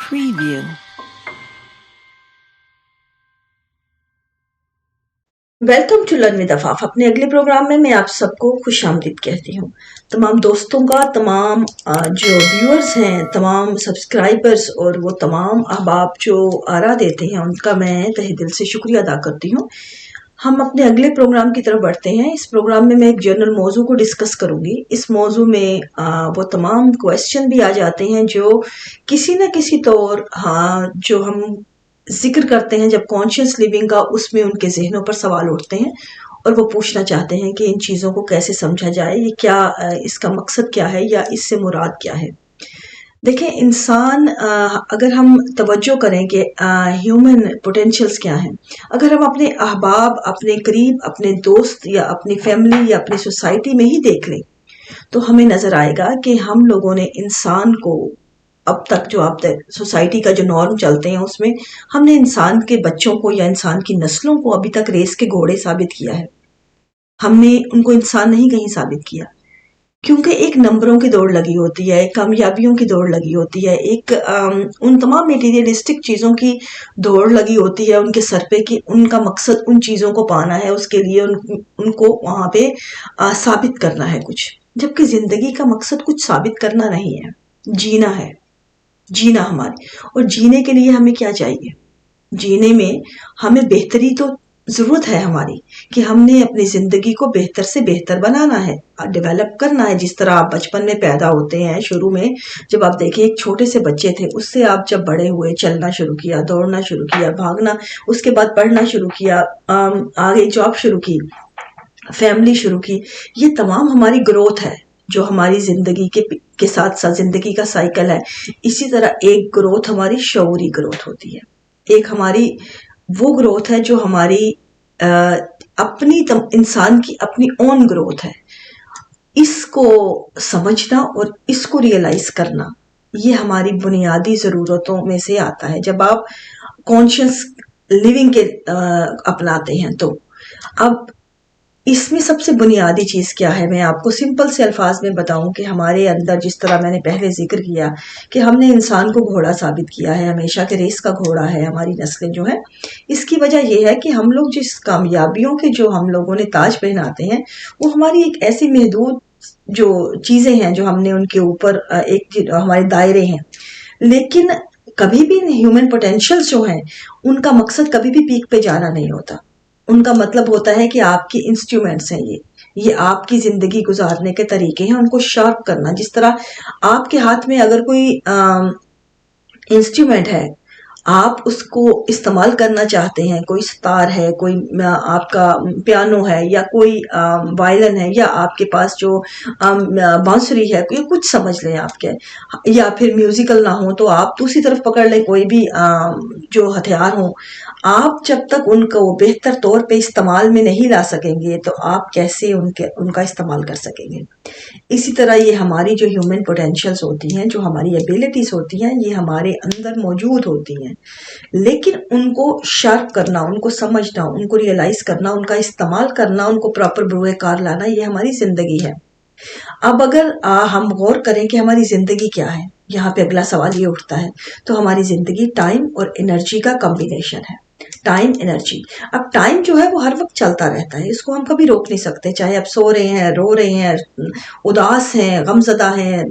Preview. Welcome to learn with Afaf. अपने अगले programme में मैं आप सबको खुश आमदीद कहती हूँ। तमाम दोस्तों का, तमाम जो व्यूअर्स हैं, तमाम सब्सक्राइबर्स और वो तमाम अहबाब जो आरा देते हैं, उनका मैं तहे दिल से शुक्रिया अदा करती हूँ। हम अपने अगले प्रोग्राम की तरफ बढ़ते हैं। इस प्रोग्राम में मैं एक जनरल मौजू को डिस्कस करूंगी। इस मौजू में वो तमाम क्वेश्चन भी आ जाते हैं जो किसी न किसी तौर जो हम जिक्र करते हैं जब कॉन्शियस लिविंग का, उसमें उनके जहनों पर सवाल उठते हैं और वो पूछना चाहते हैं कि इन चीज़ों को कैसे समझा जाए, ये क्या, इसका मकसद क्या है या इससे मुराद क्या है। देखें, इंसान अगर हम तवज्जो करें कि ह्यूमन पोटेंशियल्स क्या हैं, अगर हम अपने अहबाब, अपने करीब, अपने दोस्त या अपनी फैमिली या अपनी सोसाइटी में ही देख लें तो हमें नज़र आएगा कि हम लोगों ने इंसान को अब तक जो अब तक सोसाइटी का जो नॉर्म चलते हैं उसमें हमने इंसान के बच्चों को या इंसान की नस्लों को अभी तक रेस के घोड़े साबित किया है। हमने उनको इंसान नहीं कहीं साबित किया, क्योंकि एक नंबरों की दौड़ लगी होती है, कामयाबियों की दौड़ लगी होती है, एक उन तमाम मटेरियलिस्टिक चीज़ों की दौड़ लगी होती है उनके सर पे कि उनका मकसद उन चीज़ों को पाना है, उसके लिए उनको वहाँ पे साबित करना है कुछ। जबकि ज़िंदगी का मकसद कुछ साबित करना नहीं है, जीना है। जीना हमारे, और जीने के लिए हमें क्या चाहिए? जीने में हमें बेहतरी तो ज़रूरत है हमारी, कि हमने अपनी ज़िंदगी को बेहतर से बेहतर बनाना है, डेवलप करना है। जिस तरह आप बचपन में पैदा होते हैं, शुरू में जब आप देखें एक छोटे से बच्चे थे, उससे आप जब बड़े हुए, चलना शुरू किया, दौड़ना शुरू किया, भागना, उसके बाद पढ़ना शुरू किया, आगे जॉब शुरू की, फैमिली शुरू की, ये तमाम हमारी ग्रोथ है जो हमारी ज़िंदगी के साथ साथ ज़िंदगी का साइकिल है। इसी तरह एक ग्रोथ हमारी शऊरी ग्रोथ होती है, एक हमारी वो ग्रोथ है जो हमारी अपनी इंसान की अपनी ओन ग्रोथ है। इसको समझना और इसको रियलाइज करना, ये हमारी बुनियादी ज़रूरतों में से आता है जब आप कॉन्शियस लिविंग के अपनाते हैं। तो अब इसमें सबसे बुनियादी चीज़ क्या है, मैं आपको सिंपल से अल्फाज में बताऊं कि हमारे अंदर, जिस तरह मैंने पहले जिक्र किया कि हमने इंसान को घोड़ा साबित किया है, हमेशा के रेस का घोड़ा है हमारी नस्लें जो है। इसकी वजह यह है कि हम लोग जिस कामयाबियों के जो हम लोगों ने ताज पहनाते हैं, वो हमारी एक ऐसी महदूद जो चीज़ें हैं जो हमने उनके ऊपर एक हमारे दायरे हैं। लेकिन कभी भी ह्यूमन पोटेंशियल्स जो हैं, उनका मकसद कभी भी पीक पे जाना नहीं होता। उनका मतलब होता है कि आपकी इंस्ट्रूमेंट्स हैं, ये आपकी ज़िंदगी गुजारने के तरीके हैं, उनको शार्प करना। जिस तरह आपके हाथ में अगर कोई इंस्ट्रूमेंट है, आप उसको इस्तेमाल करना चाहते हैं, कोई सितार है, कोई आपका पियानो है, या कोई वायलिन है, या आपके पास जो बांसुरी है, कोई कुछ समझ लें आपके, या फिर म्यूजिकल ना हो तो आप दूसरी तरफ पकड़ लें कोई भी जो हथियार हो। आप जब तक उनको बेहतर तौर पे इस्तेमाल में नहीं ला सकेंगे तो आप कैसे उनका इस्तेमाल कर सकेंगे। इसी तरह ये हमारी जो ह्यूमन पोटेंशियल्स होती हैं, जो हमारी एबिलिटीज़ होती हैं, ये हमारे अंदर मौजूद होती हैं, लेकिन उनको शार्प करना, उनको समझना, उनको रियलाइज़ करना, उनका इस्तेमाल करना, उनको प्रॉपर बुरे कार लाना, ये हमारी ज़िंदगी है। अब अगर हम गौर करें कि हमारी ज़िंदगी क्या है, यहाँ पे अगला सवाल ये उठता है। तो हमारी ज़िंदगी टाइम और एनर्जी का कॉम्बिनेशन है। Time, energy. अब टाइम जो है वो हर वक्त चलता रहता है, इसको हम कभी रोक नहीं सकते। चाहे आप सो रहे हैं, रो रहे हैं, उदास हैं, गमज़दा हैं,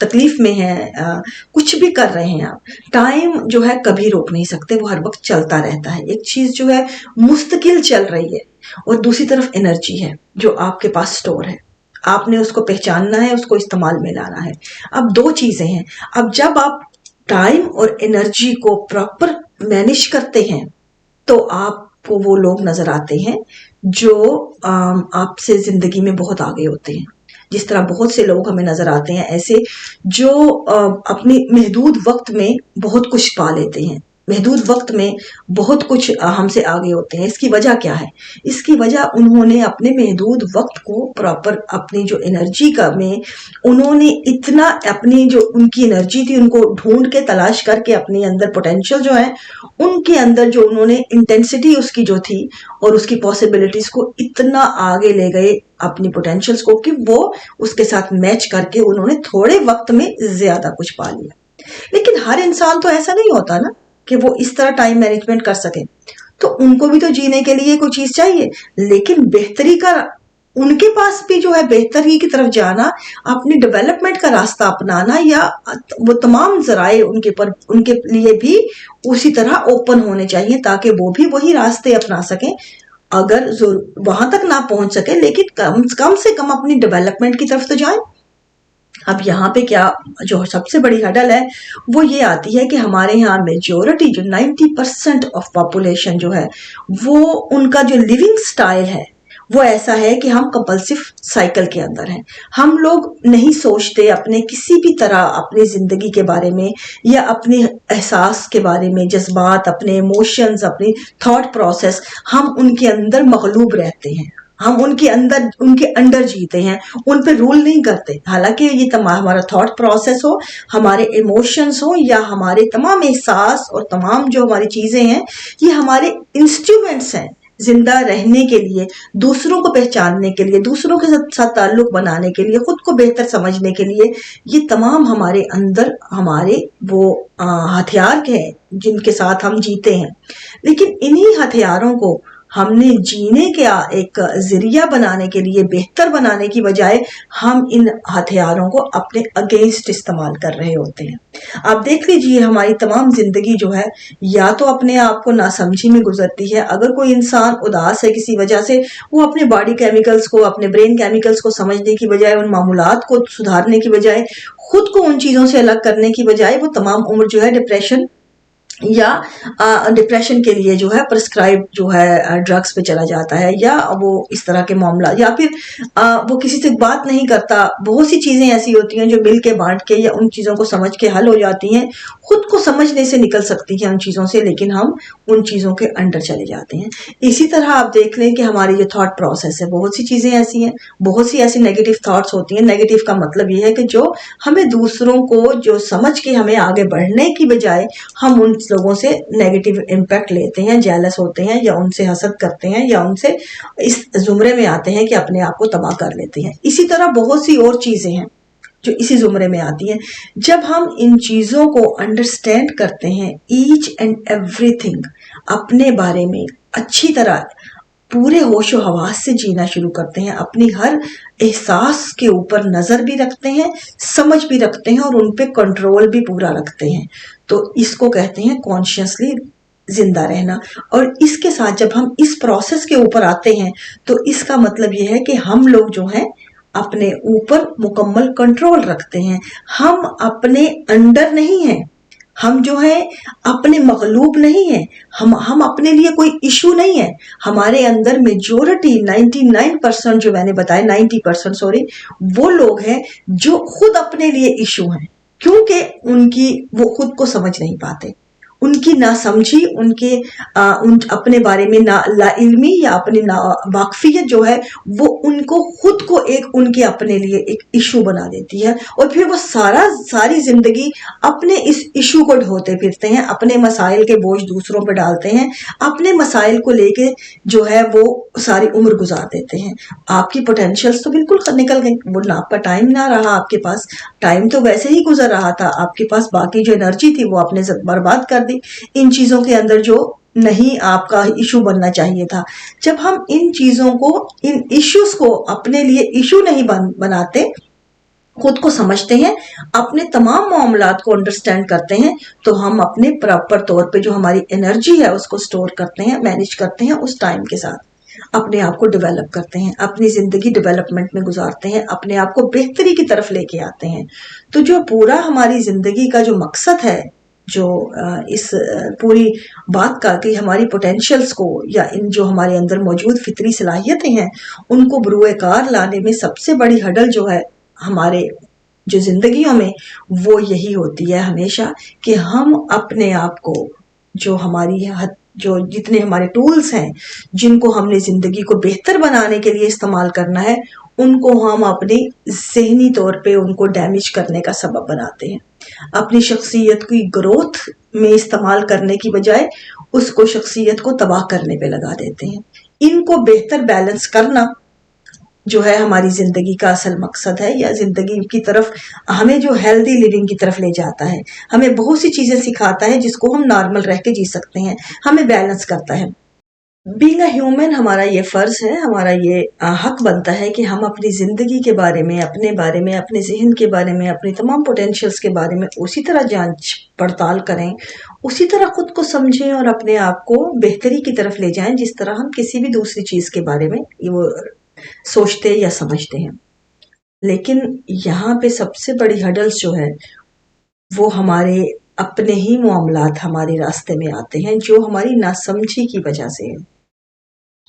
तकलीफ में हैं, कुछ भी कर रहे हैं आप, टाइम जो है कभी रोक नहीं सकते, वो हर वक्त चलता रहता है। एक चीज़ जो है मुस्तकिल चल रही है, और दूसरी तरफ एनर्जी है जो आपके पास स्टोर है। आपने उसको पहचानना है, उसको इस्तेमाल में लाना है। अब दो चीज़ें हैं। अब जब आप टाइम और एनर्जी को प्रॉपर मैनेज करते हैं तो आपको वो लोग नज़र आते हैं जो आपसे ज़िंदगी में बहुत आगे होते हैं। जिस तरह बहुत से लोग हमें नज़र आते हैं ऐसे जो अपने महदूद वक्त में बहुत कुछ पा लेते हैं, महदूद वक्त में बहुत कुछ हमसे आगे होते हैं। इसकी वजह क्या है? इसकी वजह उन्होंने अपने महदूद वक्त को प्रॉपर, अपनी जो एनर्जी का में उन्होंने इतना, अपनी जो उनकी एनर्जी थी उनको ढूंढ के तलाश करके अपने अंदर पोटेंशियल जो है उनके अंदर जो उन्होंने इंटेंसिटी उसकी जो थी और उसकी पॉसिबिलिटीज़ को इतना आगे ले गए अपनी पोटेंशियल्स को कि वो उसके साथ मैच करके उन्होंने थोड़े वक्त में ज़्यादा कुछ पा लिया। लेकिन हर इंसान तो ऐसा नहीं होता ना कि वो इस तरह टाइम मैनेजमेंट कर सके, तो उनको भी तो जीने के लिए कोई चीज चाहिए। लेकिन बेहतरी का, उनके पास भी जो है बेहतरी की तरफ जाना, अपनी डेवलपमेंट का रास्ता अपनाना, या वो तमाम जराए उनके पर, उनके लिए भी उसी तरह ओपन होने चाहिए, ताकि वो भी वही रास्ते अपना सकें। अगर वहां तक ना पहुंच सके, लेकिन कम से कम अपनी डेवलपमेंट की तरफ तो जाए। अब यहाँ पे क्या जो सबसे बड़ी हडल है वो ये आती है कि हमारे यहाँ मेजोरिटी जो 90% ऑफ पॉपुलेशन जो है, वो उनका जो लिविंग स्टाइल है वो ऐसा है कि हम कंपल्सिव साइकिल के अंदर हैं। हम लोग नहीं सोचते अपने किसी भी तरह अपनी जिंदगी के बारे में, या अपने एहसास के बारे में, जज्बात, अपने इमोशंस, अपनी थॉट प्रोसेस, हम उनके अंदर मगलूब रहते हैं, हम उनके अंडर जीते हैं, उन पे रूल नहीं करते। हालांकि ये तमाम हमारा थॉट प्रोसेस हो, हमारे इमोशंस हो, या हमारे तमाम एहसास और तमाम जो हमारी चीजें हैं, ये हमारे इंस्ट्रूमेंट्स हैं जिंदा रहने के लिए, दूसरों को पहचानने के लिए, दूसरों के साथ ताल्लुक बनाने के लिए, खुद को बेहतर समझने के लिए। ये तमाम हमारे अंदर हमारे वो हथियार हैं जिनके साथ हम जीते हैं। लेकिन इन्हीं हथियारों को हमने जीने के एक जरिया बनाने के लिए, बेहतर बनाने की बजाय, हम इन हथियारों को अपने अगेंस्ट इस्तेमाल कर रहे होते हैं। आप देख लीजिए हमारी तमाम जिंदगी जो है, या तो अपने आप को नासमझी में गुजरती है। अगर कोई इंसान उदास है किसी वजह से, वो अपने बॉडी केमिकल्स को, अपने ब्रेन केमिकल्स को समझने की बजाय, उन मामूलात को सुधारने की बजाय, खुद को उन चीजों से अलग करने की बजाय, वो तमाम उम्र जो है डिप्रेशन के लिए जो है प्रिस्क्राइब जो है ड्रग्स पे चला जाता है, या वो इस तरह के मामला, या फिर वो किसी से बात नहीं करता। बहुत सी चीजें ऐसी होती हैं जो मिल के बांट के या उन चीजों को समझ के हल हो जाती हैं, खुद को समझने से निकल सकती हैं उन चीजों से, लेकिन हम उन चीजों के अंडर चले जाते हैं। इसी तरह आप देख लें कि हमारी जो थॉट प्रोसेस है, बहुत सी चीजें ऐसी हैं, बहुत सी ऐसी नेगेटिव थॉट्स होती हैं। नेगेटिव का मतलब ये है कि जो हमें दूसरों को जो समझ के हमें आगे बढ़ने की बजाय, हम उन लोगों से नेगेटिव इम्पैक्ट लेते हैं, जेलस होते हैं, या उनसे हसद करते हैं, या उनसे इस जुमरे में आते हैं कि अपने आप को तबाह कर लेते हैं। इसी तरह बहुत सी और चीजें हैं जो इसी जुमरे में आती हैं। जब हम इन चीजों को अंडरस्टैंड करते हैं, ईच एंड एवरीथिंग अपने बारे में अच्छी तरह पूरे होशो हवास से जीना शुरू करते हैं, अपनी हर एहसास के ऊपर नजर भी रखते हैं, समझ भी रखते हैं, और उन पे कंट्रोल भी पूरा रखते हैं, तो इसको कहते हैं कॉन्शियसली जिंदा रहना। और इसके साथ जब हम इस प्रोसेस के ऊपर आते हैं, तो इसका मतलब यह है कि हम लोग जो हैं अपने ऊपर मुकम्मल कंट्रोल रखते हैं। हम अपने अंडर नहीं हैं, हम जो है अपने मगलूब नहीं है, हम अपने लिए कोई इशू नहीं है। हमारे अंदर मेजोरिटी 99% जो मैंने बताया, 90% सॉरी, वो लोग हैं जो खुद अपने लिए इशू हैं, क्योंकि वो खुद को समझ नहीं पाते। उनकी नासमझी, उनके अपने बारे में लाइल्मी या अपनी वाकफियत जो है, वो उनको खुद को एक उनके अपने लिए एक इशू बना देती है, और फिर वो सारी जिंदगी अपने इस इशू को ढोते फिरते हैं, अपने मसाइल के बोझ दूसरों पर डालते हैं, अपने मसाइल को लेके जो है वो सारी उम्र गुजार देते हैं। आपकी पोटेंशियल्स तो बिल्कुल निकल गई, वो ना आपका टाइम ना रहा, आपके पास टाइम तो वैसे ही गुजर रहा था, आपके पास बाकी जो एनर्जी थी वो आपने बर्बाद कर दी इन चीजों के अंदर जो नहीं आपका इशू बनना चाहिए था। जब हम इन चीजों को, इन इश्यूज को अपने लिए इशू नहीं बनाते, खुद को समझते हैं, अपने तमाम मामलात को अंडरस्टैंड करते हैं, तो हम अपने प्रॉपर तौर पे जो हमारी एनर्जी है उसको स्टोर करते हैं, मैनेज करते हैं, उस टाइम के साथ अपने आप को डेवलप करते हैं, अपनी जिंदगी डेवलपमेंट में गुजारते हैं, अपने आप को बेहतरी की तरफ लेके आते हैं। तो जो पूरा हमारी जिंदगी का जो मकसद है, जो इस पूरी बात का कि हमारी पोटेंशियल्स को, या इन जो हमारे अंदर मौजूद फितरी सलाहियतें हैं, उनको बरूए कार लाने में सबसे बड़ी हडल जो है हमारे जो जिंदगियों में, वो यही होती है हमेशा कि हम अपने आप को, जो हमारी जो जितने हमारे टूल्स हैं जिनको हमने जिंदगी को बेहतर बनाने के लिए इस्तेमाल करना है, उनको हम अपने ज़हनी तौर पे उनको डैमेज करने का सबब बनाते हैं। अपनी शख्सियत की ग्रोथ में इस्तेमाल करने की बजाय उसको शख्सियत को तबाह करने पे लगा देते हैं। इनको बेहतर बैलेंस करना जो है हमारी ज़िंदगी का असल मकसद है, या ज़िंदगी की तरफ हमें जो हेल्दी लिविंग की तरफ ले जाता है, हमें बहुत सी चीज़ें सिखाता है जिसको हम नॉर्मल रह के जी सकते हैं, हमें बैलेंस करता है। बीइंग अ ह्यूमन हमारा ये फ़र्ज़ है, हमारा ये हक बनता है कि हम अपनी ज़िंदगी के बारे में, अपने ज़हन के बारे में, अपनी तमाम पोटेंशियल्स के बारे में उसी तरह जांच पड़ताल करें, उसी तरह खुद को समझें और अपने आप को बेहतरी की तरफ ले जाएं जिस तरह हम किसी भी दूसरी चीज़ के बारे में वो सोचते या समझते हैं। लेकिन यहाँ पे सबसे बड़ी हर्डल्स जो है वो हमारे अपने ही मामलात हमारे रास्ते में आते हैं, जो हमारी नासमझी की वजह से है।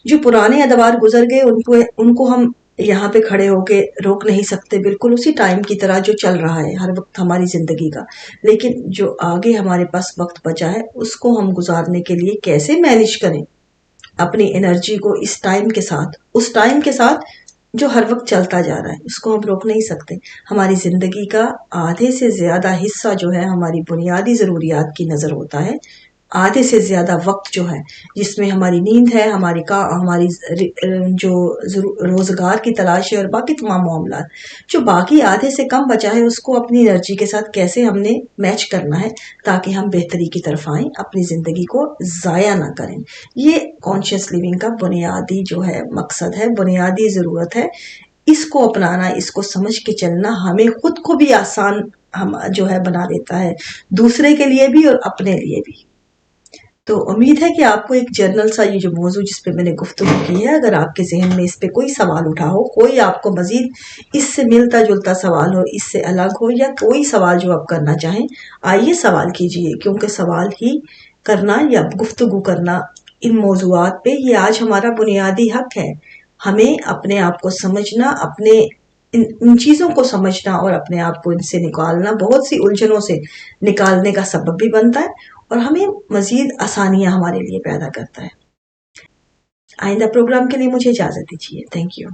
जो पुराने अदवार गुजर गए उनको हम यहाँ पे खड़े होके रोक नहीं सकते, बिल्कुल उसी टाइम की तरह जो चल रहा है हर वक्त हमारी ज़िंदगी का। लेकिन जो आगे हमारे पास वक्त बचा है उसको हम गुजारने के लिए कैसे मैनेज करें अपनी एनर्जी को इस टाइम के साथ, उस टाइम के साथ जो हर वक्त चलता जा रहा है, उसको हम रोक नहीं सकते। हमारी ज़िंदगी का आधे से ज़्यादा हिस्सा जो है हमारी बुनियादी ज़रूरियात की नज़र होता है, आधे से ज़्यादा वक्त जो है जिसमें हमारी नींद है, हमारी जो रोज़गार की तलाश है और बाकी तमाम मामला, जो बाकी आधे से कम बचा है उसको अपनी एनर्जी के साथ कैसे हमने मैच करना है ताकि हम बेहतरी की तरफ आएँ, अपनी ज़िंदगी को ज़ाया ना करें। ये कॉन्शियस लिविंग का बुनियादी जो है मकसद है, बुनियादी ज़रूरत है। इसको अपनाना, इसको समझ के चलना हमें खुद को भी आसान हम जो है बना देता है, दूसरे के लिए भी और अपने लिए भी। तो उम्मीद है कि आपको एक जर्नल सा ये जो मौजू जिस पे मैंने गुफ्तगू की है, अगर आपके जहन में इस पे कोई सवाल उठा हो, कोई आपको मजीद इससे मिलता जुलता सवाल हो, इससे अलग हो, या कोई सवाल जो आप करना चाहें, आइए सवाल कीजिए, क्योंकि सवाल ही करना या गुफ्तगू करना इन मौजूआत पे ये आज हमारा बुनियादी हक है। हमें अपने आप को समझना, अपने इन चीज़ों को समझना और अपने आप को इनसे निकालना बहुत सी उलझनों से निकालने का सबब भी बनता है और हमें मज़ीद आसानियाँ हमारे लिए पैदा करता है। आइंदा प्रोग्राम के लिए मुझे इजाज़त दीजिए। Thank you.